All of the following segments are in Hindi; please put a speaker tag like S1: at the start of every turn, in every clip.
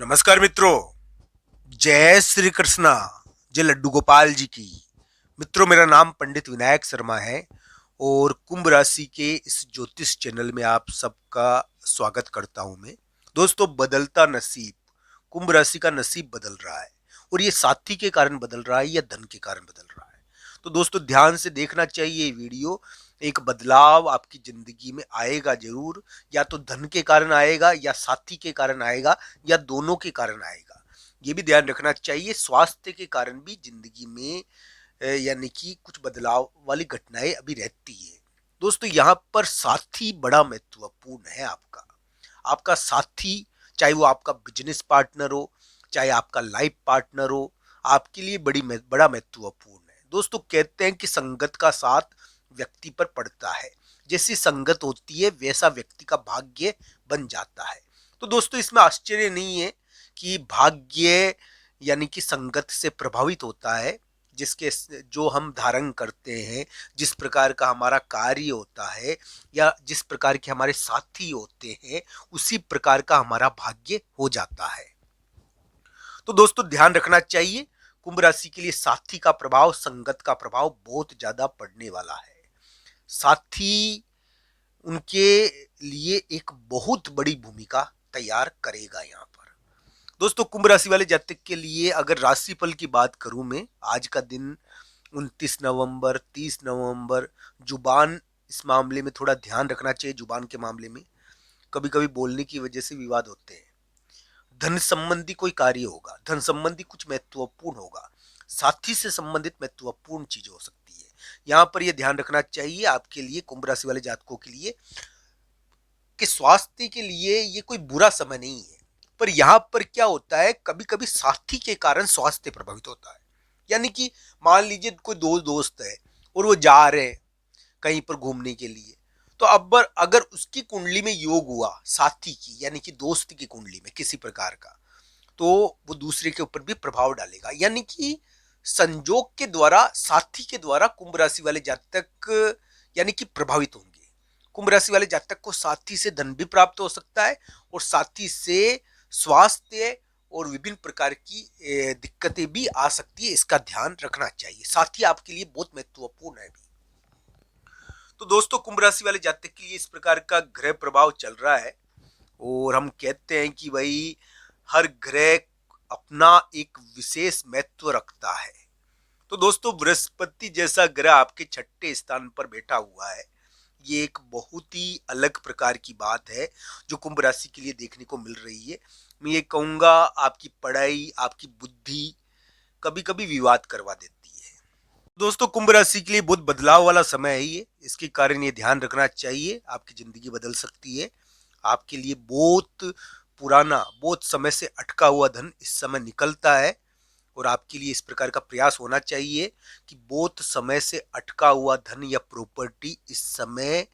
S1: नमस्कार मित्रों। जय श्री कृष्णा। जय लड्डू गोपाल जी की। मित्रों, मेरा नाम पंडित विनायक शर्मा है और कुंभ राशि के इस ज्योतिष चैनल में आप सबका स्वागत करता हूं मैं। दोस्तों, बदलता नसीब, कुंभ राशि का नसीब बदल रहा है और ये साथी के कारण बदल रहा है या धन के कारण बदल रहा है। तो दोस्तों, ध्यान से देखना चाहिए ये वीडियो। एक बदलाव आपकी जिंदगी में आएगा जरूर, या तो धन के कारण आएगा या साथी के कारण आएगा या दोनों के कारण आएगा। ये भी ध्यान रखना चाहिए, स्वास्थ्य के कारण भी जिंदगी में यानी कि कुछ बदलाव वाली घटनाएं अभी रहती है। दोस्तों, यहाँ पर साथी बड़ा महत्वपूर्ण है। आपका आपका साथी, चाहे वो आपका बिजनेस पार्टनर हो, चाहे आपका लाइफ पार्टनर हो, आपके लिए बड़ा महत्वपूर्ण है। दोस्तों, कहते हैं कि संगत का साथ व्यक्ति पर पड़ता है। जैसी संगत होती है वैसा व्यक्ति का भाग्य बन जाता है। तो दोस्तों, इसमें आश्चर्य नहीं है कि भाग्य यानी कि संगत से प्रभावित होता है। जिसके जो हम धारण करते हैं, जिस प्रकार का हमारा कार्य होता है या जिस प्रकार के हमारे साथी होते हैं, उसी प्रकार का हमारा भाग्य हो जाता है। तो दोस्तों, ध्यान रखना चाहिए, कुंभ राशि के लिए साथी का प्रभाव, संगत का प्रभाव बहुत ज्यादा पड़ने वाला है। साथी उनके लिए एक बहुत बड़ी भूमिका तैयार करेगा यहाँ पर। दोस्तों, कुंभ राशि वाले जातक के लिए अगर राशिफल की बात करूं मैं, आज का दिन 29 नवंबर, 30 नवंबर। जुबान, इस मामले में थोड़ा ध्यान रखना चाहिए। जुबान के मामले में कभी कभी बोलने की वजह से विवाद होते हैं। धन संबंधी कोई कार्य होगा, धन संबंधी कुछ महत्वपूर्ण होगा, साथी से संबंधित महत्वपूर्ण चीज हो सकती है। यहाँ पर यह ध्यान रखना चाहिए आपके लिए, कुंभ राशि वाले जातकों के लिए, कि स्वास्थ्य के लिए ये कोई बुरा समय नहीं है। पर यहाँ पर क्या होता है, कभी कभी साथी के कारण स्वास्थ्य प्रभावित होता है। यानी कि मान लीजिए कोई दो दोस्त है और वो जा रहे हैं कहीं पर घूमने के लिए। तो अब अगर उसकी कुंडली में योग हुआ साथी की यानी कि दोस्त की कुंडली में किसी प्रकार का, तो वो दूसरे के ऊपर भी प्रभाव डालेगा। यानी कि संजोग के द्वारा, साथी के द्वारा कुंभ राशि वाले जातक यानी कि प्रभावित होंगे। कुंभ राशि वाले जातक को साथी से धन भी प्राप्त हो सकता है और साथी से स्वास्थ्य और विभिन्न प्रकार की दिक्कतें भी आ सकती है। इसका ध्यान रखना चाहिए। साथी आपके लिए बहुत महत्वपूर्ण है भी। तो दोस्तों, कुंभ राशि वाले जातक के लिए इस प्रकार का ग्रह प्रभाव चल रहा है और हम कहते हैं कि भाई हर ग्रह अपना एक विशेष महत्व रखता है। तो दोस्तों, बृहस्पति जैसा ग्रह आपके छठे स्थान पर बैठा हुआ है। ये एक बहुत ही अलग प्रकार की बात है जो कुंभ राशि के लिए देखने को मिल रही है। मैं ये कहूंगा, आपकी पढ़ाई, आपकी बुद्धि कभी कभी विवाद करवा देती है। दोस्तों, कुंभ राशि के लिए बहुत बदलाव वाला समय है ये। इसके कारण ये ध्यान रखना चाहिए, आपकी जिंदगी बदल सकती है। आपके लिए बहुत पुराना, बहुत समय से अटका हुआ धन इस समय निकलता है और आपके लिए इस प्रकार का प्रयास होना चाहिए कि बहुत समय से अटका हुआ धन या प्रॉपर्टी इस समय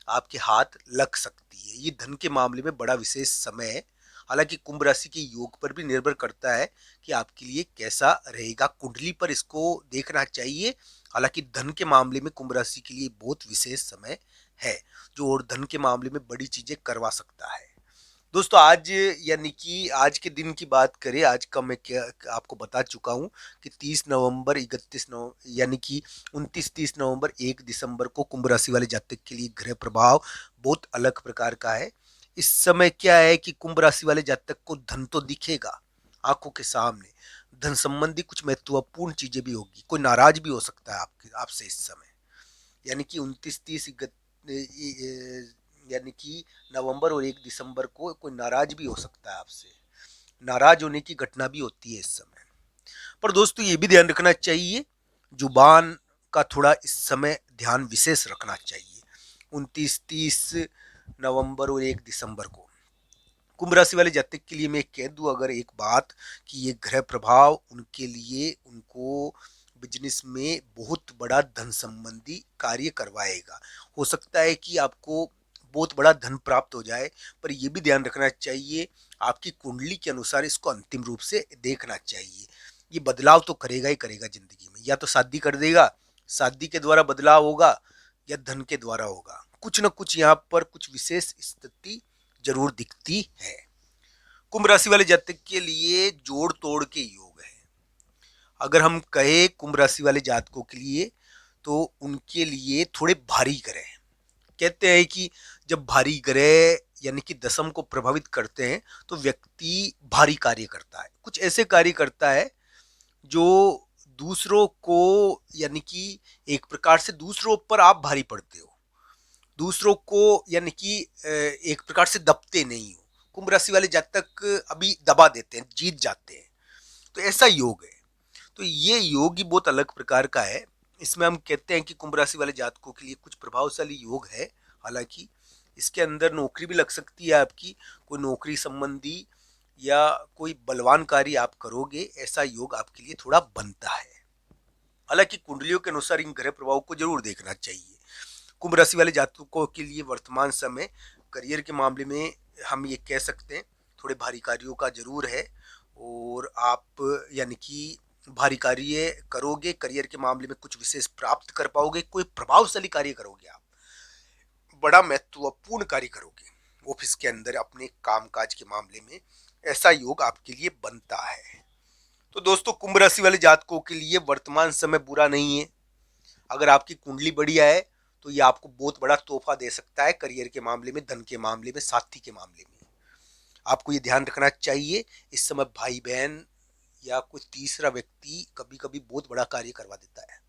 S1: आपके हाथ लग सकती है। ये धन के मामले में बड़ा विशेष समय है। हालांकि कुंभ राशि के योग पर भी निर्भर करता है कि आपके लिए कैसा रहेगा, कुंडली पर इसको देखना चाहिए। हालांकि धन के मामले में कुंभ राशि के लिए बहुत विशेष समय है जो और धन के मामले में बड़ी चीजें करवा सकता है। दोस्तों, आज यानी कि आज के दिन की बात करें, आज का मैं क्या आपको बता चुका हूं कि 30 नवंबर, 31 नवंबर यानी कि 29, 30 नवंबर, 1 दिसंबर को कुंभ राशि वाले जातक के लिए ग्रह प्रभाव बहुत अलग प्रकार का है। इस समय क्या है कि कुंभ राशि वाले जातक को धन तो दिखेगा आंखों के सामने, धन संबंधी कुछ महत्वपूर्ण चीजें भी होगी। कोई नाराज भी हो सकता है आपके आपसे इस समय। यानी कि 29, 30 यानी कि नवंबर और 1 दिसंबर को कोई नाराज भी हो सकता है आपसे। नाराज होने की घटना भी होती है इस समय। पर दोस्तों, ये भी ध्यान रखना चाहिए, जुबान का थोड़ा इस समय ध्यान विशेष रखना चाहिए। 29, 30 नवंबर और 1 दिसंबर को कुंभ राशि वाले जातक के लिए मैं कह दूं अगर एक बात, कि ये ग्रह प्रभाव उनके लिए, उनको बिजनेस में बहुत बड़ा धन संबंधी कार्य करवाएगा। हो सकता है कि आपको बहुत बड़ा धन प्राप्त हो जाए, पर यह भी ध्यान रखना चाहिए आपकी कुंडली के अनुसार इसको अंतिम रूप से देखना चाहिए। ये बदलाव तो करेगा ही करेगा जिंदगी में। या तो शादी कर देगा, शादी के द्वारा बदलाव होगा, या धन के द्वारा होगा। कुछ न कुछ यहाँ पर कुछ विशेष स्थिति जरूर दिखती है। कुंभ राशि वाले जातक के लिए जोड़ तोड़ के योग है। अगर हम कहें कुंभ राशि वाले जातकों के लिए, तो उनके लिए थोड़े भारी ग्रह, कहते हैं कि जब भारी ग्रह यानी कि दशम को प्रभावित करते हैं तो व्यक्ति भारी कार्य करता है, कुछ ऐसे कार्य करता है जो दूसरों को, यानी कि एक प्रकार से दूसरों पर आप भारी पड़ते हो, दूसरों को यानी कि एक प्रकार से दबते नहीं हो। कुंभ राशि वाले जातक अभी दबा देते हैं, जीत जाते हैं, तो ऐसा योग है। तो ये योग ही बहुत अलग प्रकार का है। इसमें हम कहते हैं कि कुंभ राशि वाले जातकों के लिए कुछ प्रभावशाली योग है। हालांकि इसके अंदर नौकरी भी लग सकती है आपकी, कोई नौकरी संबंधी या कोई बलवान कार्य आप करोगे, ऐसा योग आपके लिए थोड़ा बनता है। हालांकि कुंडलियों के अनुसार इन ग्रह प्रभाव को जरूर देखना चाहिए। कुंभ राशि वाले जातकों के लिए वर्तमान समय करियर के मामले में हम ये कह सकते हैं थोड़े भारी कार्यों का जरूर है, और आप यानी कि भारी कार्य करोगे, करियर के मामले में कुछ विशेष प्राप्त कर पाओगे, कोई प्रभावशाली कार्य करोगे, आप बड़ा महत्वपूर्ण कार्य करोगे ऑफिस के अंदर अपने कामकाज के मामले में, ऐसा योग आपके लिए बनता है। तो दोस्तों, कुंभ राशि वाले जातकों के लिए वर्तमान समय बुरा नहीं है। अगर आपकी कुंडली बढ़िया है तो ये आपको बहुत बड़ा तोहफा दे सकता है, करियर के मामले में, धन के मामले में, साथी के मामले में। आपको ये ध्यान रखना चाहिए, इस समय भाई बहन या कोई तीसरा व्यक्ति कभी कभी बहुत बड़ा कार्य करवा देता है।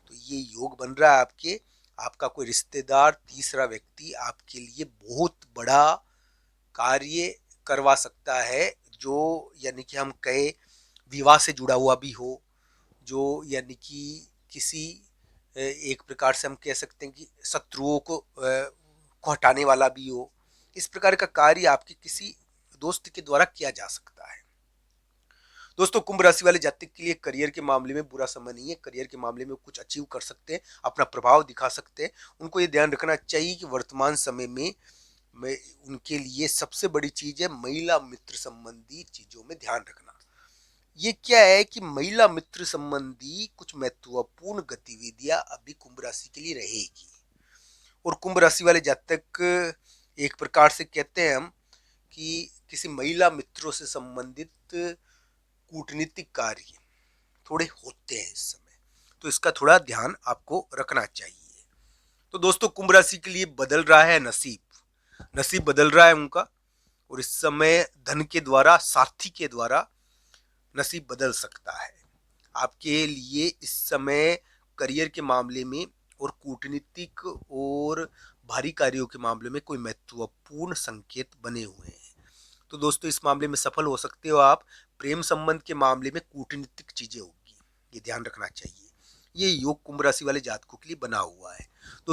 S1: तो ये योग बन रहा है आपके, आपका कोई रिश्तेदार, तीसरा व्यक्ति आपके लिए बहुत बड़ा कार्य करवा सकता है, जो यानी कि हम कहे विवाह से जुड़ा हुआ भी हो, जो यानी कि किसी एक प्रकार से हम कह सकते हैं कि शत्रुओं को हटाने वाला भी हो। इस प्रकार का कार्य आपके किसी दोस्त के द्वारा किया जा सकता है। दोस्तों, कुंभ राशि वाले जातक के लिए करियर के मामले में बुरा समय नहीं है। करियर के मामले में कुछ अचीव कर सकते हैं, अपना प्रभाव दिखा सकते हैं। उनको ये ध्यान रखना चाहिए कि वर्तमान समय में उनके लिए सबसे बड़ी चीज है महिला मित्र संबंधी चीजों में ध्यान रखना। ये क्या है कि महिला मित्र संबंधी कुछ महत्वपूर्ण गतिविधियां अभी कुंभ राशि के लिए रहेगी। और कुंभ राशि वाले जातक एक प्रकार से कहते हैं हम कि किसी महिला मित्रों से संबंधित कूटनीतिक कार्य थोड़े होते हैं इस समय, तो इसका थोड़ा ध्यान आपको रखना चाहिए। तो दोस्तों, कुंभ राशि के लिए बदल रहा है नसीब, नसीब बदल रहा है उनका, और इस समय धन के द्वारा, साथी के द्वारा नसीब बदल सकता है आपके लिए इस समय। करियर के मामले में और कूटनीतिक और भारी कार्यों के मामले में कोई महत्वपूर्ण संकेत बने हुए हैं। तो दोस्तों, इस मामले में सफल हो सकते हो आप। प्रेम संबंध के मामले में कूटनीतिक चीजें होगी, ये ध्यान रखना चाहिए। ये योग कुंभ राशि वाले जातकों के लिए बना हुआ है। तो